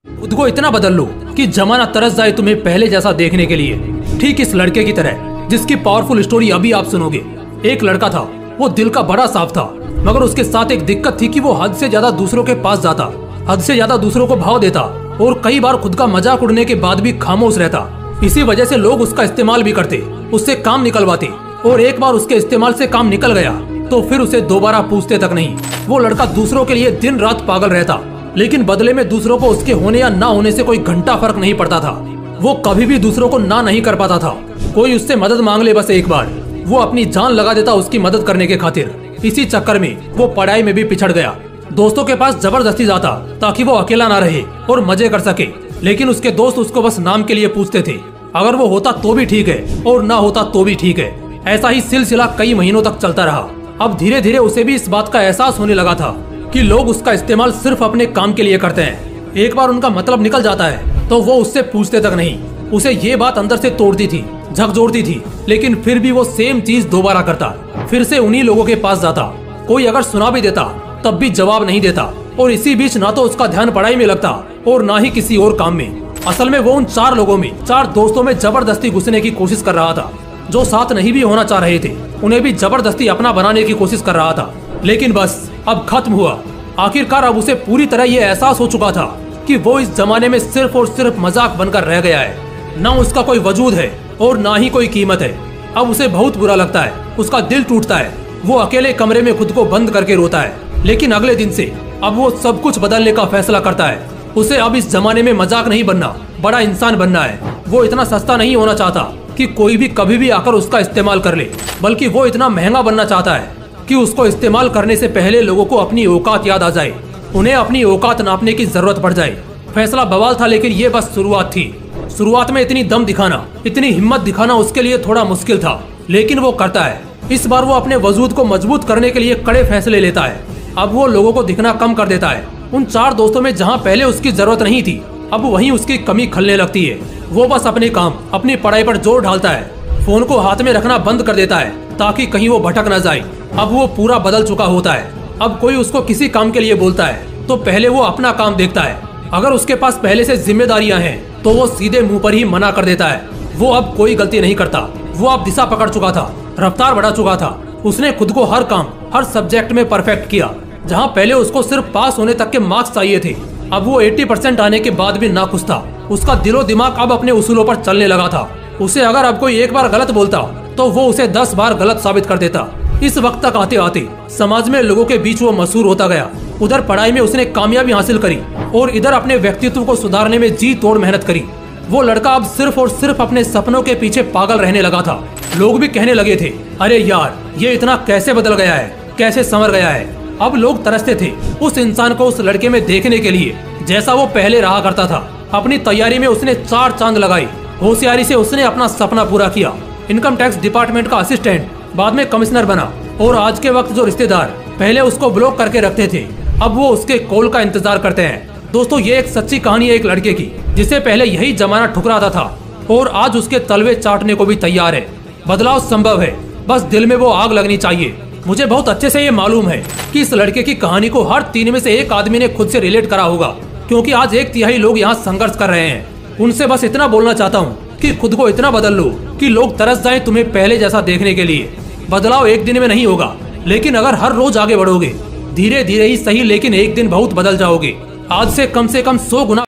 खुद को इतना बदल लो कि जमाना तरस जाए तुम्हें पहले जैसा देखने के लिए। ठीक इस लड़के की तरह जिसकी पावरफुल स्टोरी अभी आप सुनोगे। एक लड़का था, वो दिल का बड़ा साफ था, मगर उसके साथ एक दिक्कत थी कि वो हद से ज्यादा दूसरों के पास जाता, हद से ज्यादा दूसरों को भाव देता और कई बार खुद का मजाक उड़ने के बाद भी खामोश रहता। इसी वजह से लोग उसका इस्तेमाल भी करते, उससे काम निकलवाते, और एक बार उसके इस्तेमाल से काम निकल गया तो फिर उसे दोबारा पूछते तक नहीं। वो लड़का दूसरों के लिए दिन रात पागल रहता, लेकिन बदले में दूसरों को उसके होने या ना होने से कोई घंटा फर्क नहीं पड़ता था। वो कभी भी दूसरों को ना नहीं कर पाता था। कोई उससे मदद मांग ले बस एक बार, वो अपनी जान लगा देता उसकी मदद करने के खातिर। इसी चक्कर में वो पढ़ाई में भी पिछड़ गया। दोस्तों के पास जबरदस्ती जाता ताकि वो अकेला ना रहे और मजे कर सके, लेकिन उसके दोस्त उसको बस नाम के लिए पूछते थे। अगर वो होता तो भी ठीक है और ना होता तो भी ठीक है। ऐसा ही सिलसिला कई महीनों तक चलता रहा। अब धीरे धीरे उसे भी इस बात का एहसास होने लगा था कि लोग उसका इस्तेमाल सिर्फ अपने काम के लिए करते हैं। एक बार उनका मतलब निकल जाता है तो वो उससे पूछते तक नहीं। उसे ये बात अंदर से तोड़ती थी, झकझोरती थी, लेकिन फिर भी वो सेम चीज दोबारा करता। फिर से उन्हीं लोगों के पास जाता। कोई अगर सुना भी देता तब भी जवाब नहीं देता, और इसी बीच ना तो उसका ध्यान पढ़ाई में लगता और ना ही किसी और काम में। असल में वो उन 4 लोगों में, 4 दोस्तों में जबरदस्ती घुसने की कोशिश कर रहा था। जो साथ नहीं भी होना चाह रहे थे उन्हें भी जबरदस्ती अपना बनाने की कोशिश कर रहा था। लेकिन बस अब खत्म हुआ। आखिरकार अब उसे पूरी तरह ये एहसास हो चुका था कि वो इस जमाने में सिर्फ और सिर्फ मजाक बनकर रह गया है। न उसका कोई वजूद है और ना ही कोई कीमत है। अब उसे बहुत बुरा लगता है, उसका दिल टूटता है। वो अकेले कमरे में खुद को बंद करके रोता है। लेकिन अगले दिन से अब वो सब कुछ बदलने का फैसला करता है। उसे अब इस जमाने में मजाक नहीं बनना, बड़ा इंसान बनना है। वो इतना सस्ता नहीं होना चाहता कि कोई भी कभी भी आकर उसका इस्तेमाल कर ले, बल्कि वो इतना महंगा बनना चाहता है कि उसको इस्तेमाल करने से पहले लोगों को अपनी औकात याद आ जाए, उन्हें अपनी औकात नापने की जरूरत पड़ जाए। फैसला बवाल था, लेकिन ये बस शुरुआत थी। शुरुआत में इतनी दम दिखाना, इतनी हिम्मत दिखाना उसके लिए थोड़ा मुश्किल था, लेकिन वो करता है। इस बार वो अपने वजूद को मजबूत करने के लिए कड़े फैसले लेता है। अब वो लोगों को दिखना कम कर देता है। उन 4 दोस्तों में जहाँ पहले उसकी जरूरत नहीं थी, अब वहीं उसकी कमी खलने लगती है। वो बस अपने काम, अपनी पढ़ाई पर जोर ढालता है। फोन को हाथ में रखना बंद कर देता है ताकि कहीं वो भटक न जाए। अब वो पूरा बदल चुका होता है। अब कोई उसको किसी काम के लिए बोलता है तो पहले वो अपना काम देखता है। अगर उसके पास पहले से जिम्मेदारियां हैं तो वो सीधे मुंह पर ही मना कर देता है। वो अब कोई गलती नहीं करता। वो अब दिशा पकड़ चुका था, रफ्तार बढ़ा चुका था। उसने खुद को हर काम, हर सब्जेक्ट में परफेक्ट किया। जहाँ पहले उसको सिर्फ पास होने तक के मार्क्स चाहिए थे, अब वो 80% आने के बाद भी नाखुश था। उसका दिलो दिमाग अब अपने उसूलों पर चलने लगा था। उसे अगर अब कोई एक बार गलत बोलता तो वो उसे 10 बार गलत साबित कर देता। इस वक्त तक आते आते समाज में लोगों के बीच वो मशहूर होता गया। उधर पढ़ाई में उसने कामयाबी हासिल करी और इधर अपने व्यक्तित्व को सुधारने में जी तोड़ मेहनत करी। वो लड़का अब सिर्फ और सिर्फ अपने सपनों के पीछे पागल रहने लगा था। लोग भी कहने लगे थे, अरे यार ये इतना कैसे बदल गया है, कैसे संवर गया है। अब लोग तरसते थे उस इंसान को उस लड़के में देखने के लिए जैसा वो पहले रहा करता था। अपनी तैयारी में उसने 4 चांद लगाई। होशियारी से उसने अपना सपना पूरा किया। इनकम टैक्स डिपार्टमेंट का असिस्टेंट, बाद में कमिश्नर बना, और आज के वक्त जो रिश्तेदार पहले उसको ब्लॉक करके रखते थे अब वो उसके कॉल का इंतजार करते हैं। दोस्तों, ये एक सच्ची कहानी है एक लड़के की जिसे पहले यही जमाना ठुकराता था और आज उसके तलवे चाटने को भी तैयार है। बदलाव संभव है, बस दिल में वो आग लगनी चाहिए। मुझे बहुत अच्छे से ये मालूम है कि इस लड़के की कहानी को हर 3 में से 1 आदमी ने खुद से रिलेट करा होगा, क्योंकि आज 1/3 लोग यहाँ संघर्ष कर रहे हैं। उनसे बस इतना बोलना चाहता हूँ कि खुद को इतना बदल लो कि लोग तरस जाएं तुम्हें पहले जैसा देखने के लिए। बदलाव एक दिन में नहीं होगा, लेकिन अगर हर रोज आगे बढ़ोगे, धीरे धीरे ही सही, लेकिन एक दिन बहुत बदल जाओगे। आज से कम 100 गुना